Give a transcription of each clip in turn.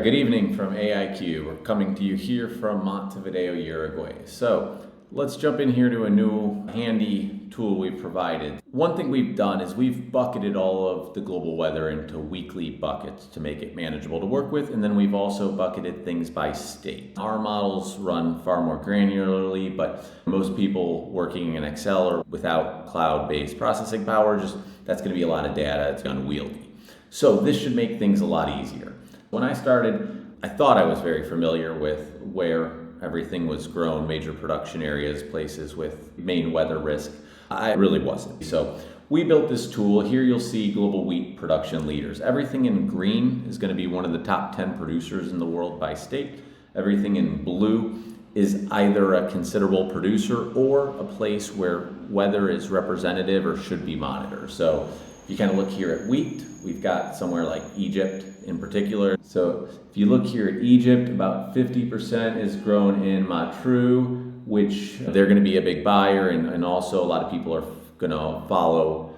Good evening from AiQ. We're coming to you here from Montevideo, Uruguay. So let's jump in here to a new handy tool we've provided. One thing we've done is we've bucketed all of the global weather into weekly buckets to make it manageable to work with, and then we've also bucketed things by state. Our models run far more granularly, but most people working in Excel or without cloud-based processing power, that's going to be a lot of data. It's unwieldy. So this should make things a lot easier. When I started, I thought I was very familiar with where everything was grown, major production areas, places with main weather risk. I really wasn't. So we built this tool. Here you'll see global wheat production leaders. Everything in green is going to be one of the top 10 producers in the world by state. Everything in blue is either a considerable producer or a place where weather is representative or should be monitored. So if you kind of look here at wheat, we've got somewhere like Egypt in particular. So if you look here at Egypt, about 50% is grown in Matru, which they're going to be a big buyer, and also a lot of people are going to follow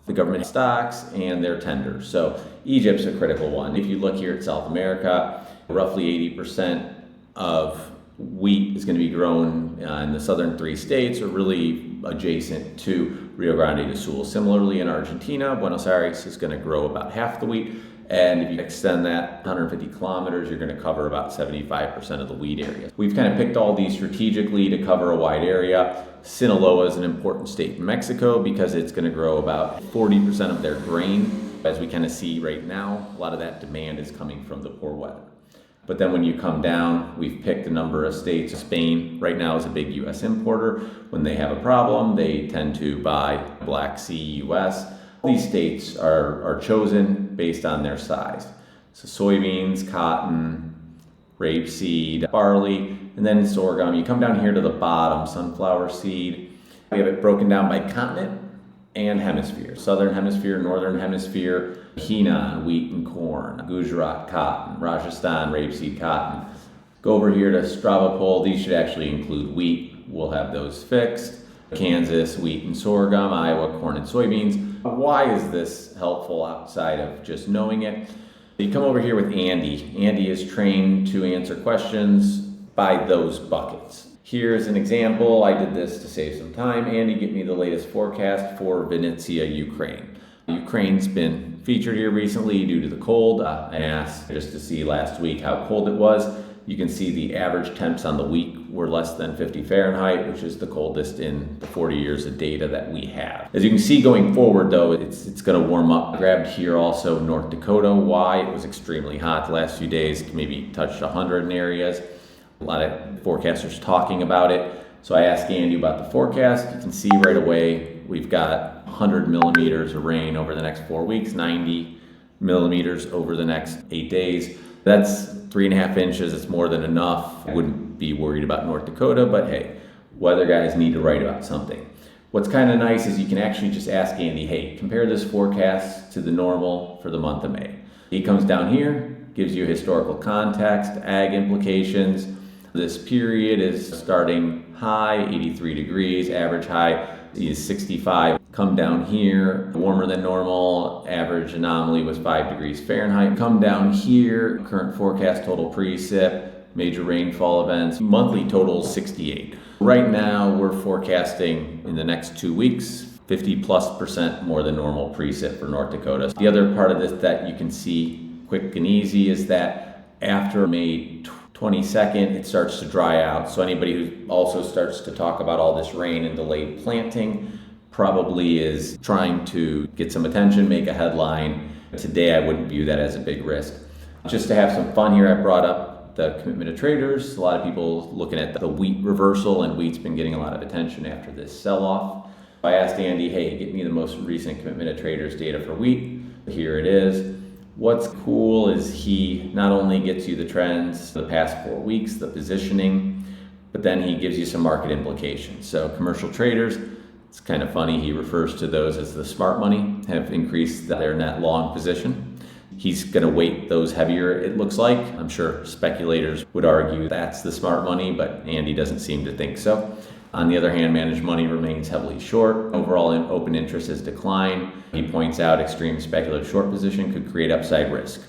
the government stocks and their tenders. So Egypt's a critical one. If you look here at South America, roughly 80% of wheat is going to be grown in the southern three states, or really adjacent to Rio Grande do Sul. Similarly, in Argentina, Buenos Aires is going to grow about half the wheat. And if you extend that 150 kilometers, you're going to cover about 75% of the wheat area. We've kind of picked all these strategically to cover a wide area. Sinaloa is an important state in Mexico because it's going to grow about 40% of their grain. As we kind of see right now, a lot of that demand is coming from the poor weather. But then when you come down, we've picked a number of states. Spain right now is a big U.S. importer. When they have a problem, they tend to buy Black Sea U.S. These states are chosen based on their size. So soybeans, cotton, rapeseed, barley, and then sorghum. You come down here to the bottom, sunflower seed. We have it broken down by continent and hemisphere. Southern hemisphere, northern hemisphere, Henan, wheat and corn, Gujarat, cotton, Rajasthan, rapeseed, cotton. Go over here to Stravopol. These should actually include wheat. We'll have those fixed. Kansas, wheat and sorghum, Iowa, corn and soybeans. Why is this helpful outside of just knowing it? You come over here with Andy. Andy is trained to answer questions by those buckets. Here's an example. I did this to save some time. Andy, get me the latest forecast for Vinnytsia, Ukraine. Ukraine's been featured here recently due to the cold. I asked just to see last week how cold it was. You can see the average temps on the week were less than 50 Fahrenheit, which is the coldest in the 40 years of data that we have. As you can see going forward though, it's going to warm up. I grabbed here also North Dakota. Why? It was extremely hot the last few days, maybe touched 100 in areas. A lot of forecasters talking about it. So I asked Andy about the forecast. You can see right away we've got 100 millimeters of rain over the next 4 weeks, 90 millimeters over the next 8 days. That's 3.5 inches. It's more than enough. I wouldn't be worried about North Dakota, but hey, weather guys need to write about something. What's kind of nice is you can actually just ask Andy, hey, compare this forecast to the normal for the month of May. He comes down here, gives you historical context, ag implications. This period is starting high, 83 degrees, average high is 65. Come down here, warmer than normal, average anomaly was 5 degrees Fahrenheit. Come down here, current forecast total precip, major rainfall events, monthly total 68. Right now, we're forecasting in the next 2 weeks, 50+% more than normal precip for North Dakota. The other part of this that you can see quick and easy is that after May 22nd, it starts to dry out. So anybody who also starts to talk about all this rain and delayed planting probably is trying to get some attention, make a headline. Today, I wouldn't view that as a big risk. Just to have some fun here, I brought up the commitment of traders. A lot of people looking at the wheat reversal, and wheat's been getting a lot of attention after this sell-off. I asked Andy, hey, get me the most recent commitment of traders data for wheat. Here it is. What's cool is he not only gets you the trends the past 4 weeks, the positioning, but then he gives you some market implications. So commercial traders, it's kind of funny, he refers to those as the smart money, have increased their net long position. He's going to weight those heavier, it looks like. I'm sure speculators would argue that's the smart money, but Andy doesn't seem to think so. On the other hand, managed money remains heavily short. Overall open interest has declined. He points out extreme speculative short position could create upside risk.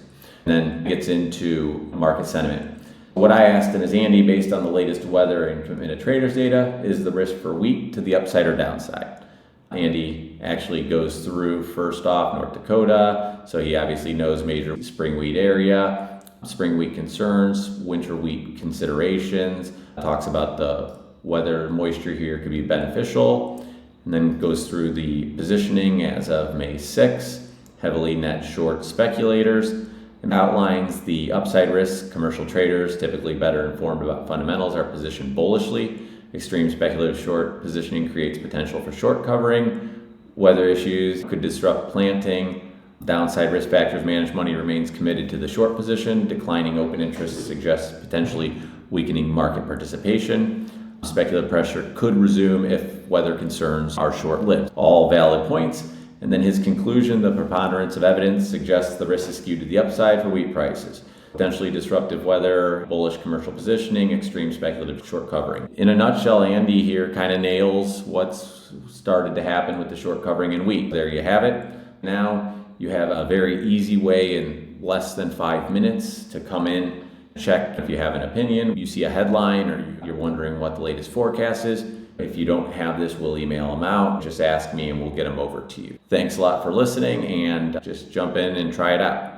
then gets into market sentiment. What I asked him is, Andy, based on the latest weather and committed traders data, is the risk for wheat to the upside or downside? Andy actually goes through, first off, North Dakota, so he obviously knows major spring wheat area, spring wheat concerns, winter wheat considerations, talks about the weather moisture here could be beneficial, and then goes through the positioning as of May 6th, heavily net short speculators, and outlines the upside risk. Commercial traders, typically better informed about fundamentals, are positioned bullishly. Extreme speculative short positioning creates potential for short covering. Weather issues could disrupt planting. Downside risk factors managed money remains committed to the short position. Declining open interest suggests potentially weakening market participation. Speculative pressure could resume if weather concerns are short-lived. All valid points. And then his conclusion, the preponderance of evidence suggests the risk is skewed to the upside for wheat prices. Potentially disruptive weather, bullish commercial positioning, extreme speculative short covering. In a nutshell, Andy here kind of nails what's started to happen with the short covering in wheat. There you have it. Now you have a very easy way in less than 5 minutes to come in, check if you have an opinion, you see a headline, or you're wondering what the latest forecast is. If you don't have this, we'll email them out. Just ask me and we'll get them over to you. Thanks a lot for listening, and just jump in and try it out.